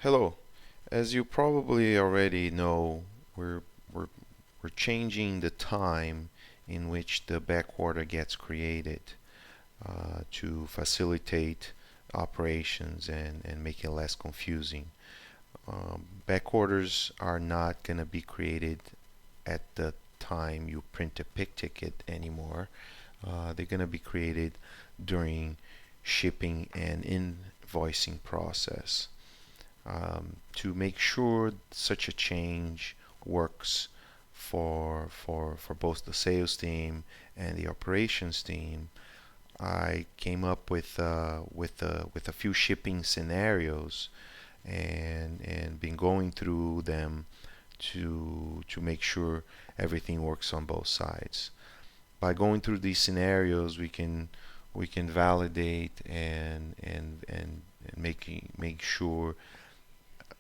Hello. As you probably already know, we're we're we're changing the time in which the back order gets created to facilitate operations and make it less confusing. Back orders are not going to be created at the time you print a pick ticket anymore. They're going to be created during shipping and invoicing process. To make sure such a change works for both the sales team and the operations team, I came up with a few shipping scenarios and been going through them to make sure everything works on both sides. By going through these scenarios, we can validate and make sure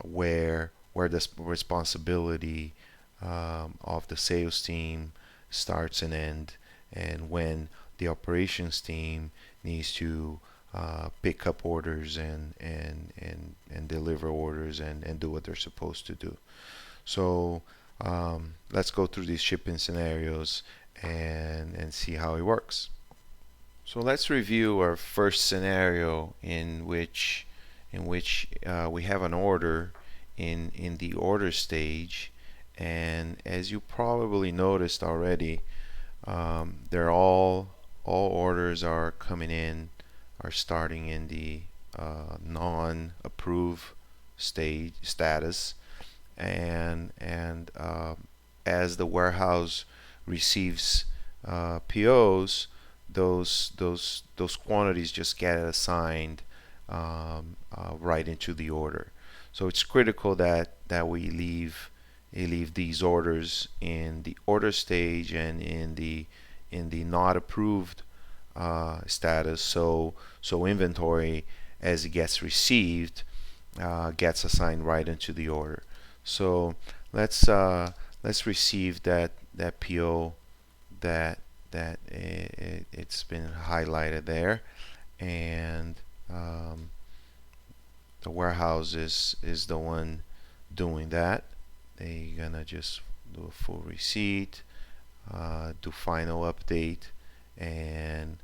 where the responsibility of the sales team starts and ends, and when the operations team needs to pick up orders and deliver orders and do what they're supposed to do. So let's go through these shipping scenarios and see how it works. So let's review our first scenario in which we have an order in the order stage, and as you probably noticed already, they're all orders are coming in are starting in the non-approved stage status, and as the warehouse receives POs, those quantities just get assigned right into the order. So it's critical that we leave these orders in the order stage and in the not approved status. So inventory, as it gets received, gets assigned right into the order. So let's receive that PO that it's been highlighted there, and the warehouse is the one doing that. They're gonna just do a full receipt, do final update, and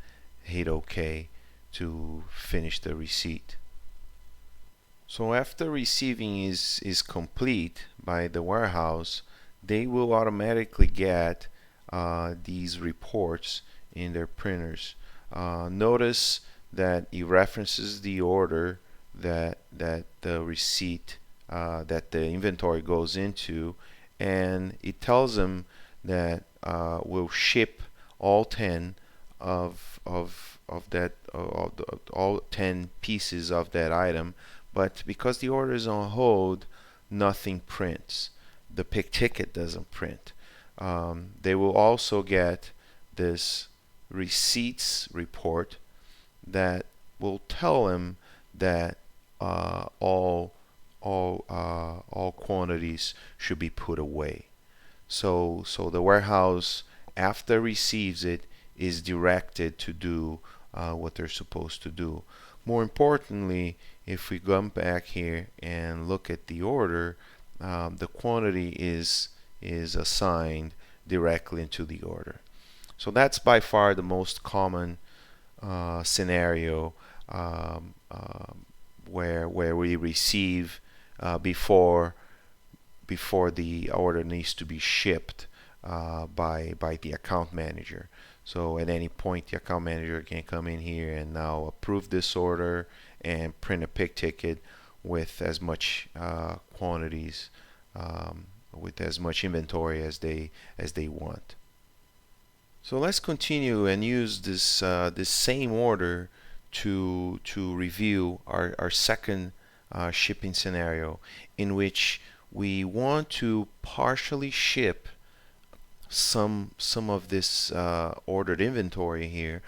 hit OK to finish the receipt. So after receiving is complete by the warehouse, they will automatically get these reports in their printers. Notice that it references the order that the receipt that the inventory goes into, and it tells them that we'll ship all 10 of all 10 pieces of that item, but because the order is on hold, nothing prints. The pick ticket doesn't print. They will also get this receipts report that will tell them that all quantities should be put away. So the warehouse, after receives it, is directed to do what they're supposed to do. More importantly, if we come back here and look at the order, the quantity is assigned directly into the order. So that's by far the most common scenario, where we receive before the order needs to be shipped by the account manager. So at any point, the account manager can come in here and now approve this order and print a pick ticket with as much quantities, with as much inventory as they want. So let's continue and use this same order to review our second shipping scenario, in which we want to partially ship some of this ordered inventory here,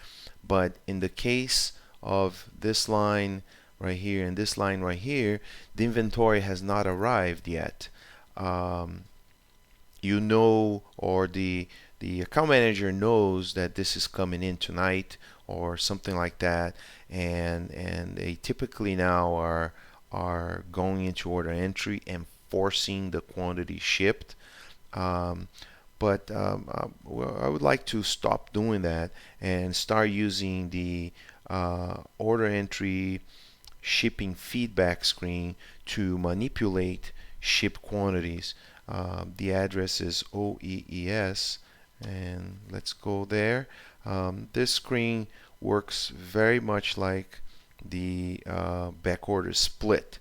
but in the case of this line right here and this line right here, the inventory has not arrived yet. Or the account manager knows that this is coming in tonight or something like that, and they typically now are going into order entry and forcing the quantity shipped. Um, well, I would like to stop doing that and start using the order entry shipping feedback screen to manipulate ship quantities. The address is OEES, and let's go there. This screen works very much like the backorder split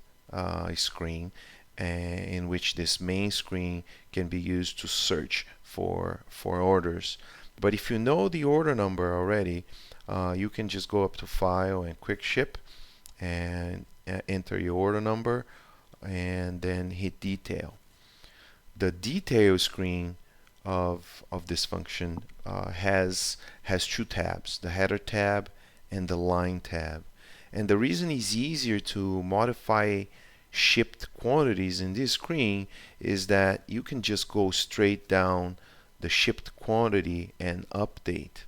screen, in which this main screen can be used to search for orders. But if you know the order number already, you can just go up to File and Quick Ship and enter your order number and then hit Detail. The detail screen of this function has two tabs, the header tab and the line tab. And the reason it's easier to modify shipped quantities in this screen is that you can just go straight down the shipped quantity and update.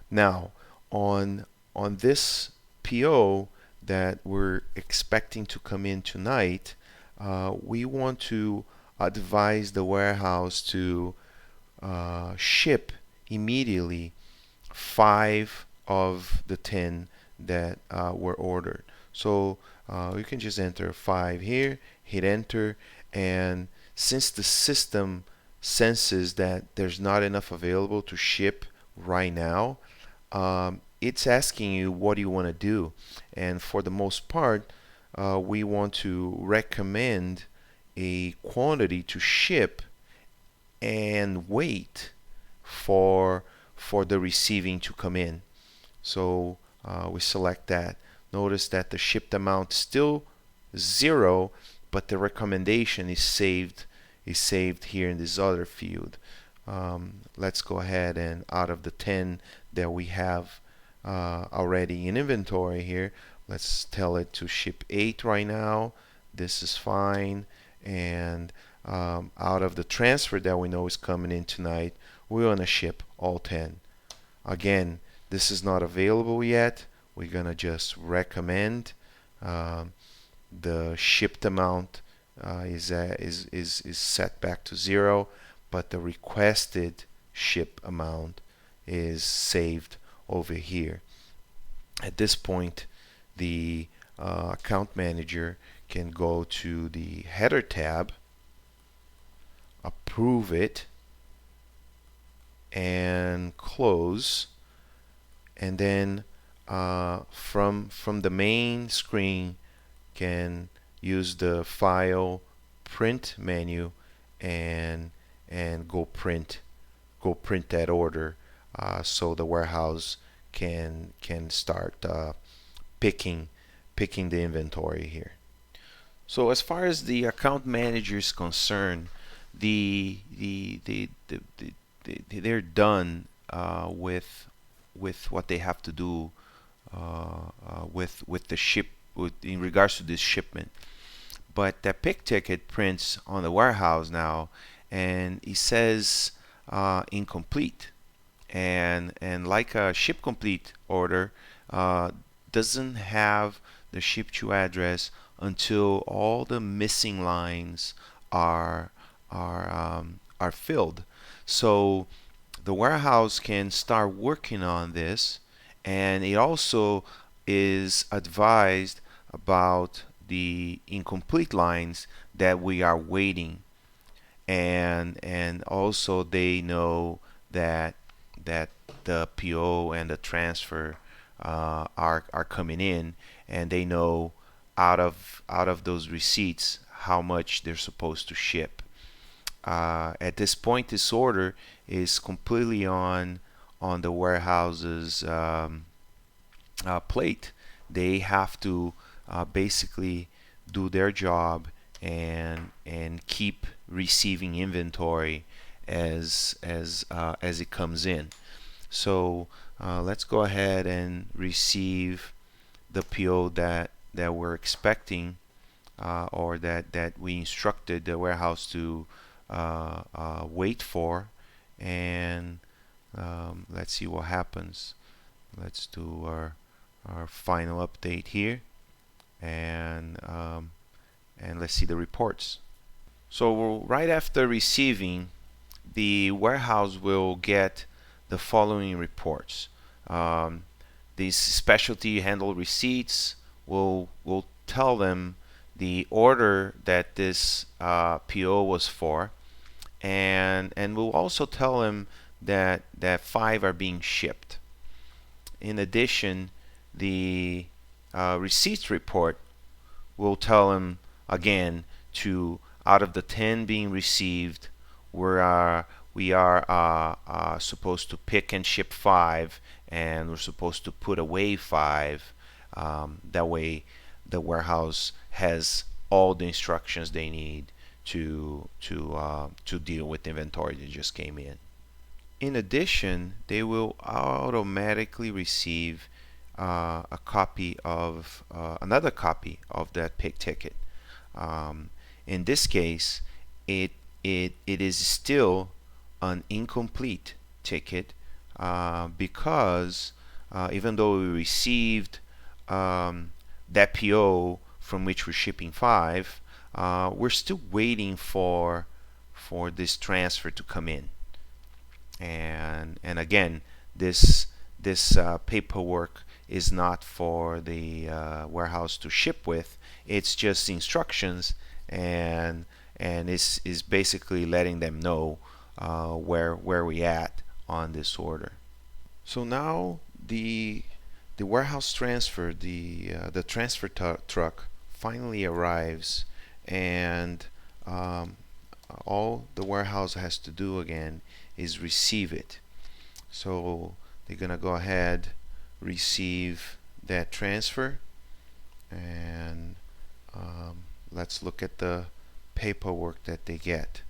Now, on this PO that we're expecting to come in tonight, we want to advise the warehouse to ship immediately 5 of the 10 that were ordered. So you can just enter 5 here, hit enter, and since the system senses that there's not enough available to ship right now, it's asking you what do you want to do. And for the most part, we want to recommend a quantity to ship and wait for the receiving to come in. So we select that. Notice that the shipped amount is still 0, but the recommendation is saved here in this other field. Let's go ahead and out of the 10 that we have already in inventory here, let's tell it to ship 8 right now. This is fine. And out of the transfer that we know is coming in tonight, we want to ship all 10. Again, this is not available yet. We're going to just recommend. The shipped amount is set back to 0, but the requested ship amount is saved over here. At this point, the account manager can go to the header tab, approve it, and close. And then from the main screen, can use the File, Print menu, and go print that order, so the warehouse can start picking the inventory here. So as far as the account manager is concerned, they're done with what they have to do with the ship in regards to this shipment. But that pick ticket prints on the warehouse now, and it says incomplete. And like a ship complete order, doesn't have the ship to address until all the missing lines are filled. So the warehouse can start working on this, and it also is advised about the incomplete lines that we are waiting, and also they know that the PO and the transfer are coming in, and they know out of those receipts how much they're supposed to ship. At this point, this order is completely on the warehouse's plate. They have to basically do their job and keep receiving inventory as it comes in. So let's go ahead and receive the PO that we're expecting, or that we instructed the warehouse to wait for, and let's see what happens. Let's do our final update here, and let's see the reports. So right after receiving, the warehouse will get the following reports. Um, these specialty handle receipts will tell them the order that this PO was for, and will also tell them that 5 are being shipped. In addition, the receipts report will tell them again to, out of the 10 being received, we are supposed to pick and ship 5, and we're supposed to put away 5. That way, the warehouse has all the instructions they need to deal with the inventory that just came in. In addition, they will automatically receive a copy of another copy of that pick ticket. In this case, it is still an incomplete ticket because even though we received that PO from which we're shipping 5, we're still waiting for this transfer to come in. And again, this paperwork is not for the warehouse to ship with. It's just instructions, and is basically letting them know where we at on this order. So now the warehouse transfer, the transfer truck finally arrives, and all the warehouse has to do again is receive it. So they're gonna go ahead, receive that transfer, and let's look at the paperwork that they get.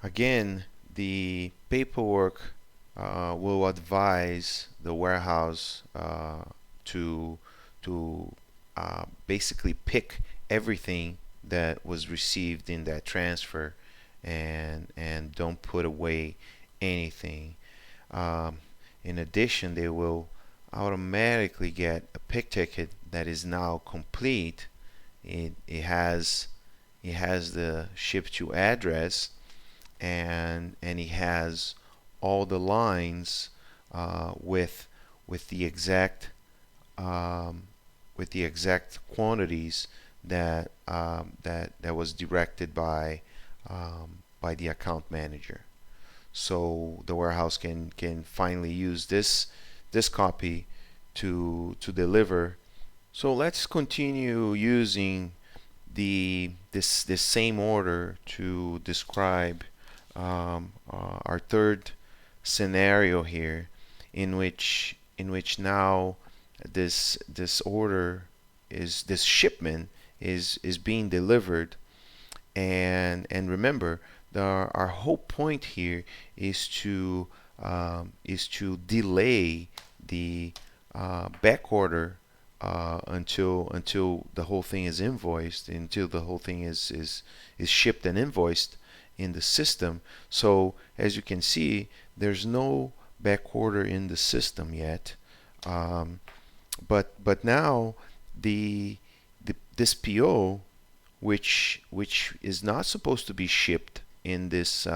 Again, the paperwork will advise the warehouse to basically pick everything that was received in that transfer, and don't put away anything. In addition, they will automatically get a pick ticket that is now complete. It has the ship to address, and it has all the lines with the exact quantities that was directed by the account manager. So the warehouse can finally use this copy to deliver. So let's continue using this same order to describe our third scenario here, in which now this order is this shipment is being delivered, and remember, our whole point here is to delay the back order until the whole thing is invoiced, until the whole thing is shipped and invoiced in the system. So as you can see, there's no back order in the system yet, but now this PO, which is not supposed to be shipped in this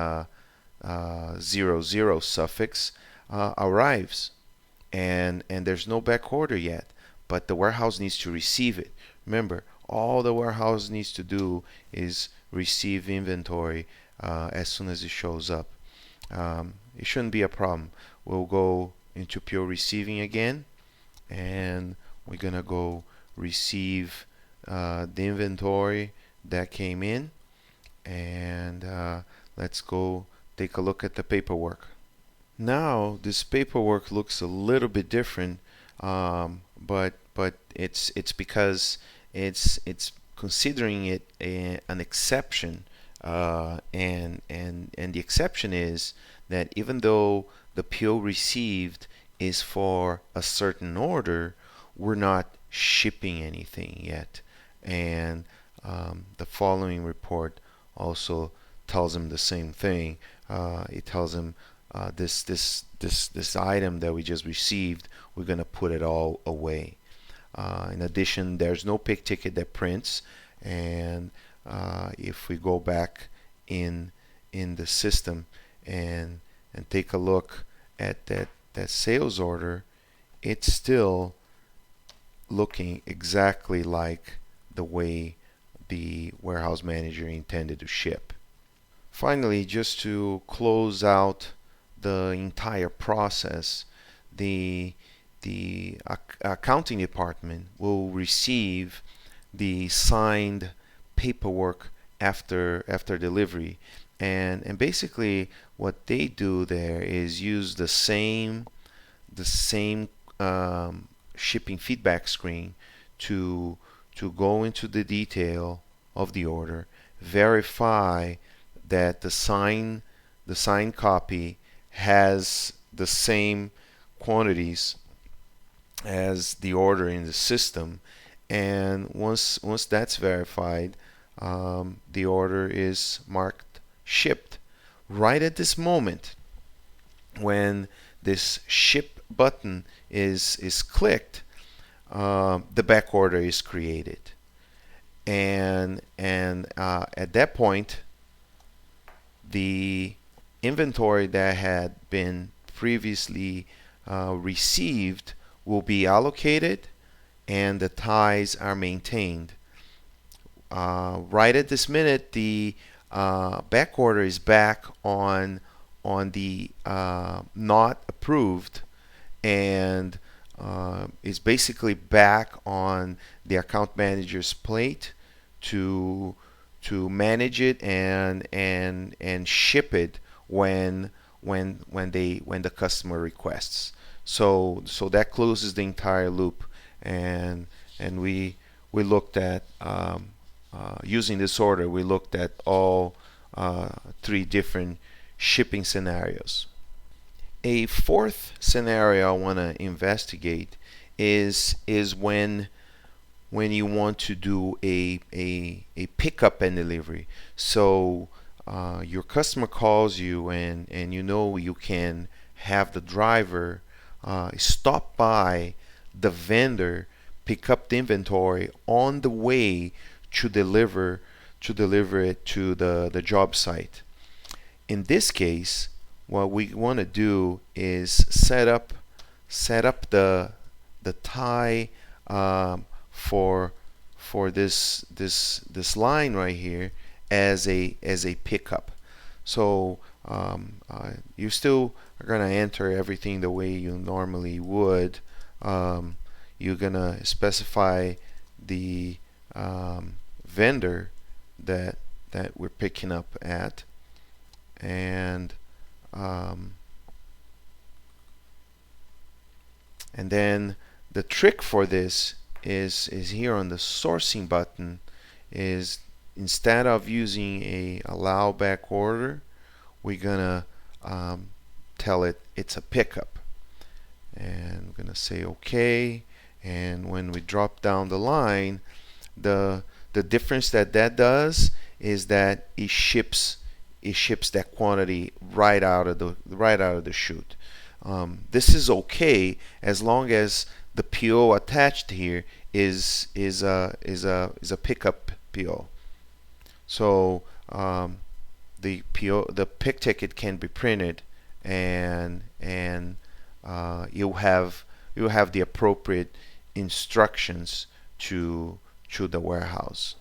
00 suffix, arrives, and there's no back order yet, but the warehouse needs to receive it. Remember, all the warehouse needs to do is receive inventory as soon as it shows up. It shouldn't be a problem. We'll go into PO receiving again, and we're gonna go receive the inventory that came in, and let's go take a look at the paperwork. Now this paperwork looks a little bit different, but it's because it's considering it an exception, and the exception is that even though the PO received is for a certain order, we're not shipping anything yet. And the following report also tells them the same thing. It tells them this item that we just received, we're going to put it all away. In addition, there's no pick ticket that prints, and if we go back in the system and take a look at that sales order, it's still looking exactly like the way the warehouse manager intended to ship. Finally, just to close out the entire process, the accounting department will receive the signed paperwork after delivery, and basically what they do there is use the same shipping feedback screen to go into the detail of the order, verify that the signed copy has the same quantities as the order in the system, and once that's verified, the order is marked shipped. Right at this moment, when this ship button is clicked, the back order is created, and at that point, the inventory that had been previously received will be allocated, and the ties are maintained. Right at this minute, the back order is back on the not approved, and is basically back on the account manager's plate to manage it and ship it when the customer requests. So that closes the entire loop, and we looked at using this order. We looked at all three different shipping scenarios. A fourth scenario I want to investigate is when you want to do a pickup and delivery. So your customer calls you, and you know you can have the driver stop by the vendor, pick up the inventory on the way to deliver it to the job site. In this case, what we want to do is set up the tie for this line right here as a pickup. So you still are gonna enter everything the way you normally would. You're gonna specify the vendor that we're picking up at, and um, and then the trick for this is here on the sourcing button, is instead of using a allow back order, we're gonna tell it it's a pickup, and I'm gonna say OK. And when we drop down the line, the difference that does is that it ships that quantity right out of the chute. This is okay as long as the PO attached here is a pickup PO. So the pick ticket can be printed, and you'll have the appropriate instructions to the warehouse.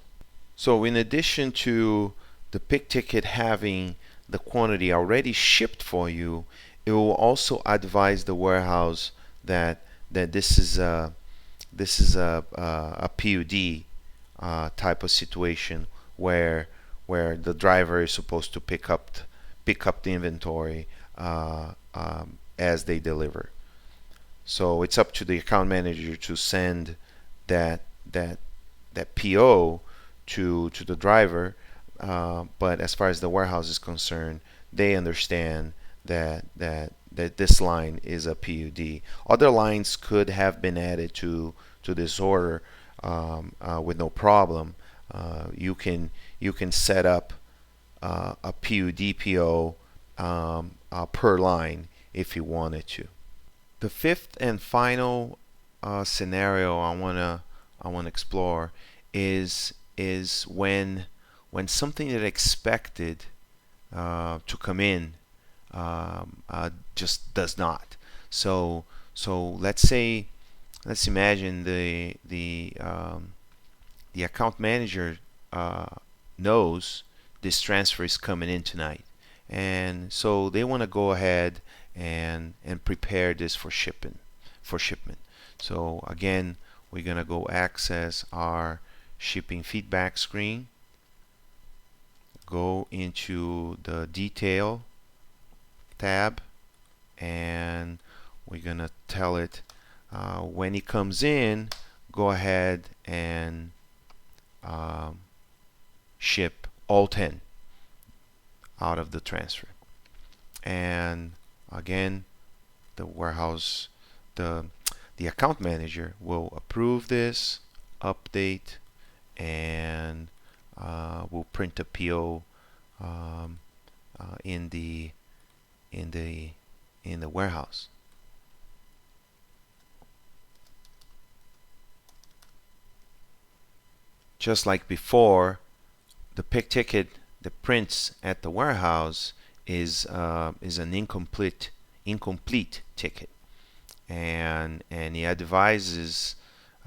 So in addition to the pick ticket having the quantity already shipped for you, it will also advise the warehouse that this is a PUD type of situation where the driver is supposed to pick up the inventory as they deliver. So it's up to the account manager to send that that that PO to the driver. But as far as the warehouse is concerned, they understand that this line is a PUD. Other lines could have been added to this order with no problem. You can set up a PUD PO per line if you wanted to. The fifth and final scenario I wanna explore is when something that expected to come in just does not. So let's imagine the account manager uh, knows this transfer is coming in tonight, and so they want to go ahead and prepare this for shipment. So again, we're gonna go access our shipping feedback screen, go into the detail tab, and we're gonna tell it when it comes in, go ahead and um, ship all 10 out of the transfer. And again, the warehouse, the the account manager will approve this update, and will print a PO um, in the warehouse. Just like before, the pick ticket that prints at the warehouse is an incomplete ticket, and he advises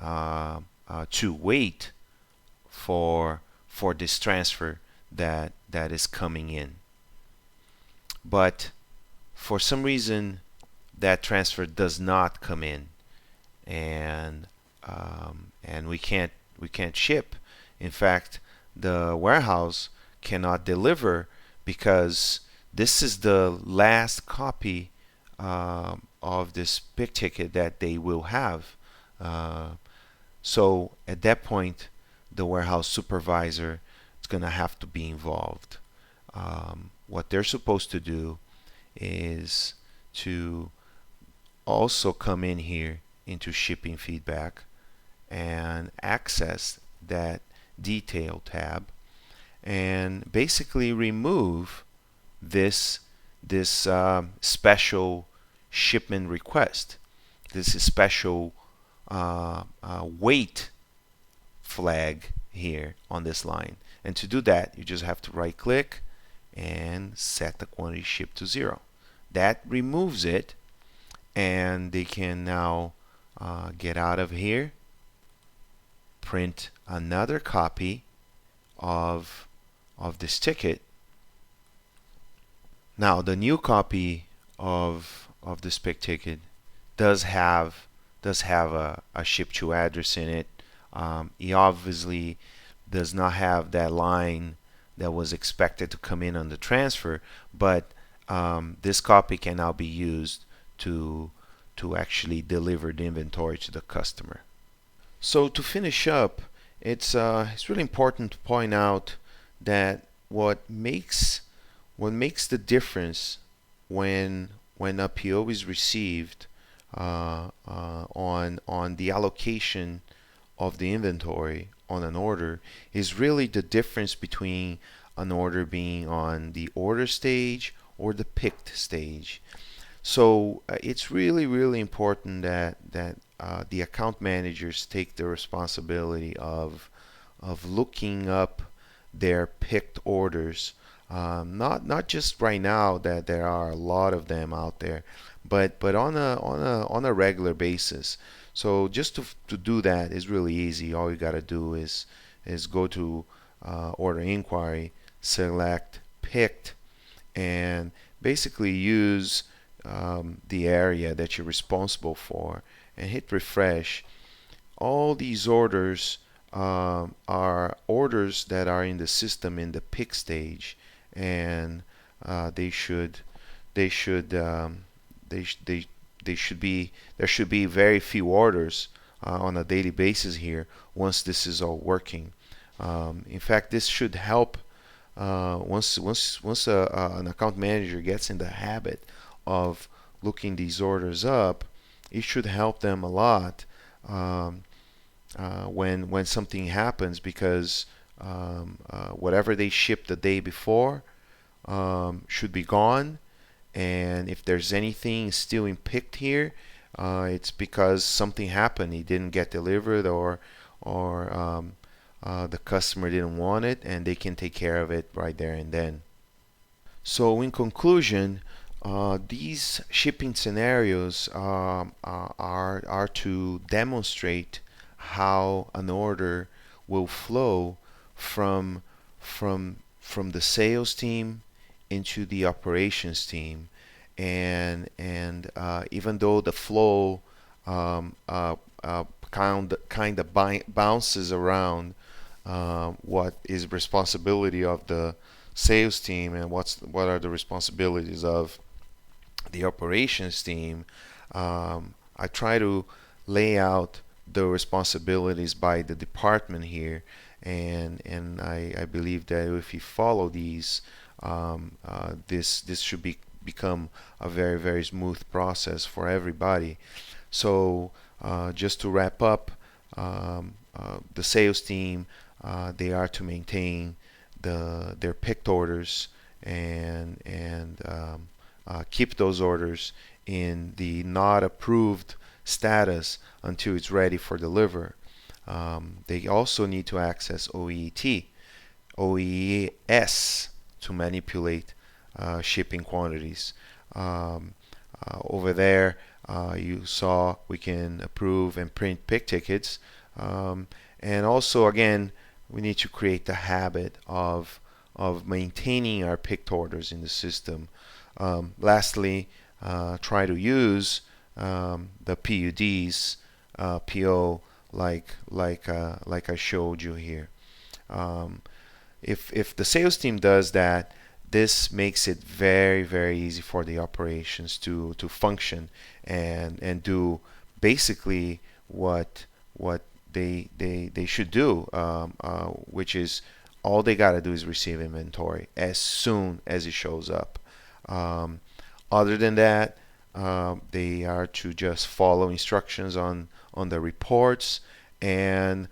to wait for this transfer that is coming in. But for some reason, that transfer does not come in, and we can't ship. In fact, the warehouse cannot deliver because this is the last copy of this big ticket that they will have. Uh, so at that point, the warehouse supervisor is going to have to be involved. What they're supposed to do is to also come in here into shipping feedback and access that detail tab, and basically remove this special shipment request, this special wait flag here on this line. And to do that, you just have to right click and set the quantity shipped to 0. That removes it, and they can now get out of here, print another copy of this ticket. Now the new copy of this pick ticket does have a ship to address in it. He obviously does not have that line that was expected to come in on the transfer, but this copy can now be used to actually deliver the inventory to the customer. So to finish up, it's really important to point out that what makes the difference when a PO is received on the allocation of the inventory on an order is really the difference between an order being on the order stage or the picked stage. So it's really important that the account managers take the responsibility of looking up their picked orders. Not just right now that there are a lot of them out there, but on a regular basis. So just to do that is really easy. All you gotta do is go to order inquiry, select picked, and basically use the area that you're responsible for, and hit refresh. All these orders are orders that are in the system in the pick stage, and they should they should they should be there should be very few orders on a daily basis here once this is all working. In fact, this should help once an account manager gets in the habit of looking these orders up. It should help them a lot when something happens, because whatever they shipped the day before should be gone, and if there's anything still in picked here, it's because something happened. It didn't get delivered, or the customer didn't want it, and they can take care of it right there and then. So in conclusion, these shipping scenarios are to demonstrate how an order will flow from from the sales team into the operations team, and even though the flow um, uh, kind of bounces around what is responsibility of the sales team and what are the responsibilities of the operations team, I try to lay out the responsibilities by the department here, and I believe that if you follow these, this should become a very smooth process for everybody. So just to wrap up, the sales team, they are to maintain their picked orders and keep those orders in the not approved status until it's ready for deliver. They also need to access OES to manipulate shipping quantities. Over there, you saw we can approve and print pick tickets. And also, again, we need to create the habit of maintaining our picked orders in the system. Lastly, try to use the PUDs, PO, like I showed you here. Um, if the sales team does that, this makes it very easy for the operations to function and do basically what they should do, which is all they got to do is receive inventory as soon as it shows up. Um, Other than that, they are to just follow instructions on the reports and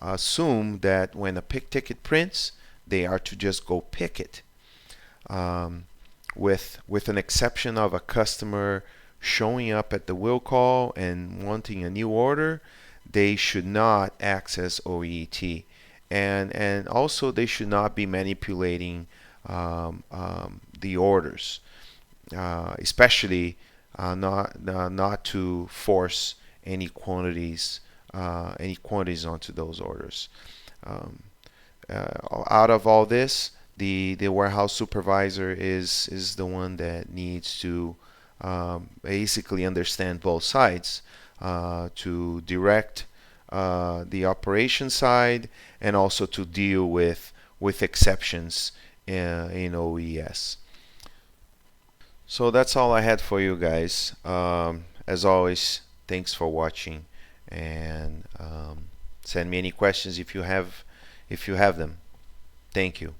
assume that when a pick ticket prints, they are to just go pick it. Um, with an exception of a customer showing up at the will call and wanting a new order, they should not access OET, and also they should not be manipulating the orders, especially not to force any quantities onto those orders. Um, Out of all this, the warehouse supervisor is the one that needs to basically understand both sides, to direct the operation side and also to deal with exceptions in OES. So that's all I had for you guys. As always, thanks for watching, and send me any questions if you have them. Thank you.